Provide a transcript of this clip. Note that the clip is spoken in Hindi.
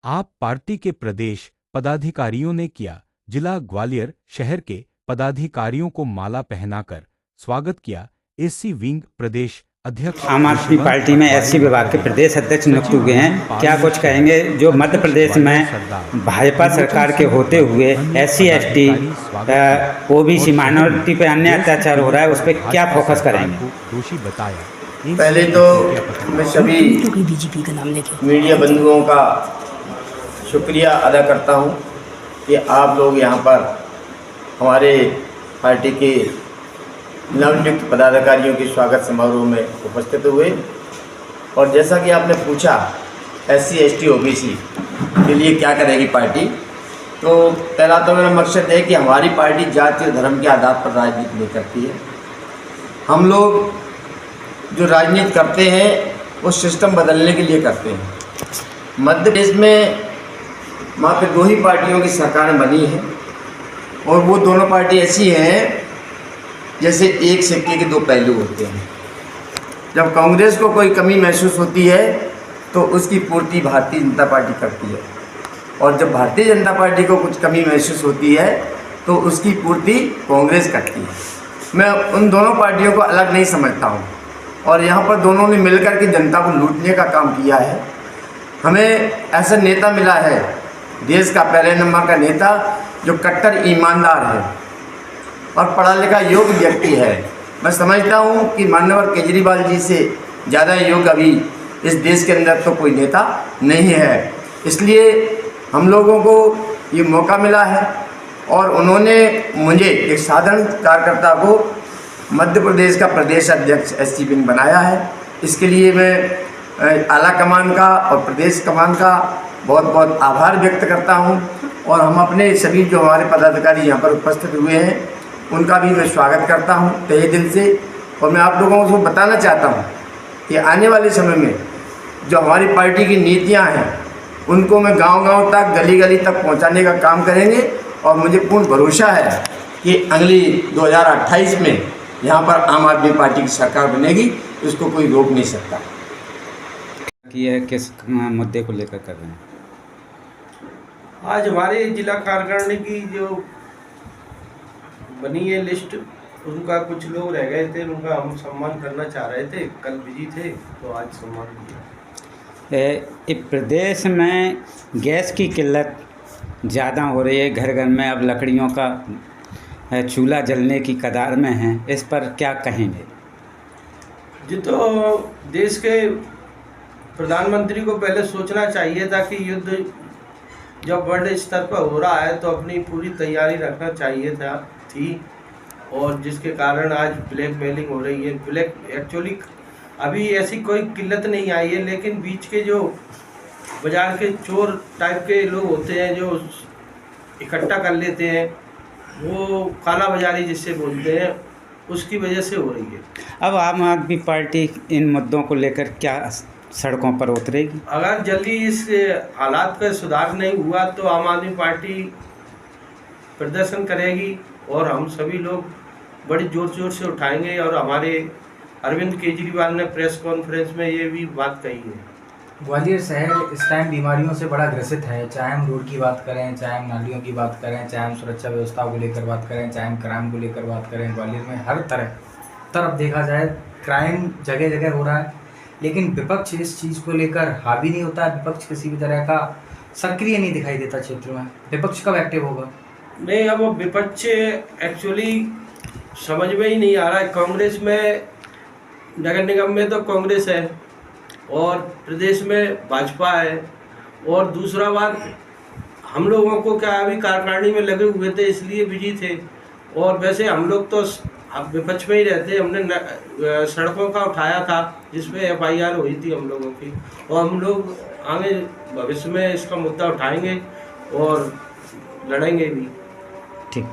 आप पार्टी के प्रदेश पदाधिकारियों ने किया जिला ग्वालियर शहर के पदाधिकारियों को माला पहनाकर स्वागत किया। एससी विंग प्रदेश अध्यक्ष आम आदमी पार्टी में एससी विभाग के प्रदेश अध्यक्ष नियुक्त हुए हैं। क्या कुछ कहेंगे जो मध्य प्रदेश में भाजपा सरकार के होते हुए एससी एसटी ओबीसी माइनॉरिटी पे अन्य अत्याचार हो रहा है, उस पर क्या फोकस करेंगे? दोषी बताया। पहले तो मैं सभी बीजेपी का नाम लेके मीडिया बंधुओं का शुक्रिया अदा करता हूं कि आप लोग यहां पर हमारे पार्टी के नवनियुक्त पदाधिकारियों के स्वागत समारोह में उपस्थित हुए। और जैसा कि आपने पूछा एससी एसटी ओबीसी के लिए क्या करेगी पार्टी, तो पहला तो मेरा मकसद है कि हमारी पार्टी जाति और धर्म के आधार पर राजनीति नहीं करती है। हम लोग जो राजनीति करते हैं वो सिस्टम बदलने के लिए करते हैं। मध्य प्रदेश में वहाँ पे दो ही पार्टियों की सरकार बनी है और वो दोनों पार्टी ऐसी हैं जैसे एक सिक्के के दो पहलू होते हैं। जब कांग्रेस को कोई कमी महसूस होती है तो उसकी पूर्ति भारतीय जनता पार्टी करती है, और जब भारतीय जनता पार्टी को कुछ कमी महसूस होती है तो उसकी पूर्ति कांग्रेस करती है। मैं उन दोनों पार्टियों को अलग नहीं समझता हूँ, और यहाँ पर दोनों ने मिलकर के जनता को लूटने का काम किया है। हमें ऐसा नेता मिला है, देश का पहले नंबर का नेता, जो कट्टर ईमानदार है और पढ़ा लिखा योग्य व्यक्ति है। मैं समझता हूँ कि माननीय केजरीवाल जी से ज़्यादा योग्य अभी इस देश के अंदर तो कोई नेता नहीं है। इसलिए हम लोगों को ये मौका मिला है और उन्होंने मुझे एक साधारण कार्यकर्ता को मध्य प्रदेश का प्रदेश अध्यक्ष एससी विंग बनाया है। इसके लिए मैं आला कमान का और प्रदेश कमान का बहुत बहुत आभार व्यक्त करता हूं, और हम अपने सभी जो हमारे पदाधिकारी यहाँ पर उपस्थित हुए हैं उनका भी मैं स्वागत करता हूं तहे दिल से। और मैं आप लोगों को बताना चाहता हूं कि आने वाले समय में जो हमारी पार्टी की नीतियाँ हैं उनको मैं गांव-गांव तक, गली-गली तक पहुंचाने का काम करेंगे, और मुझे पूर्ण भरोसा है कि अगली 2028 में यहाँ पर आम आदमी पार्टी की सरकार बनेगी, इसको कोई रोक नहीं सकता। कि यह किस मुद्दे को लेकर कर रहे हैं? आज हमारे जिला कार्यकारिणी की जो बनी है लिस्ट, उनका कुछ लोग रह गए थे, उनका हम सम्मान करना चाह रहे थे। कल बिजी थे तो आज सम्मान किया। प्रदेश में गैस की किल्लत ज़्यादा हो रही है, घर घर में अब लकड़ियों का चूल्हा जलने की कगार में है, इस पर क्या कहेंगे? जी, तो देश के प्रधानमंत्री को पहले सोचना चाहिए था कि युद्ध जब बड़े स्तर पर हो रहा है तो अपनी पूरी तैयारी रखना चाहिए थी, और जिसके कारण आज ब्लैकमेलिंग हो रही है। ब्लैक एक्चुअली अभी ऐसी कोई किल्लत नहीं आई है, लेकिन बीच के जो बाजार के चोर टाइप के लोग होते हैं जो इकट्ठा कर लेते हैं, वो काला बाजारी जिससे बोलते हैं, उसकी वजह से हो रही है। अब आम आदमी पार्टी इन मुद्दों को लेकर क्या सड़कों पर उतरेगी? अगर जल्दी इस हालात का सुधार नहीं हुआ तो आम आदमी पार्टी प्रदर्शन करेगी, और हम सभी लोग बड़ी जोर शोर से उठाएंगे। और हमारे अरविंद केजरीवाल ने प्रेस कॉन्फ्रेंस में ये भी बात कही है। ग्वालियर शहर इस टाइम बीमारियों से बड़ा ग्रसित है, चाहे हम रोड की बात करें, चाहे हम नालियों की बात करें, चाहे हम सुरक्षा व्यवस्था को लेकर बात करें, चाहे हम क्राइम को लेकर बात करें। ग्वालियर में हर तरफ देखा जाए क्राइम जगह जगह हो रहा है, लेकिन विपक्ष इस चीज़ को लेकर हावी नहीं होता। विपक्ष किसी भी तरह का सक्रिय नहीं दिखाई देता क्षेत्र में। विपक्ष कब एक्टिव होगा? नहीं, अब वो विपक्ष एक्चुअली समझ में ही नहीं आ रहा है। कांग्रेस में नगर निगम में तो कांग्रेस है और प्रदेश में भाजपा है, और दूसरा बात हम लोगों को क्या अभी कार्यकारिणी में लगे हुए थे इसलिए बिजी थे, और वैसे हम लोग तो अब विपक्ष में ही रहते। हमने सड़कों का उठाया था जिसमें FIR हुई थी हम लोगों की, और हम लोग आगे भविष्य में इसका मुद्दा उठाएंगे और लड़ेंगे भी। ठीक।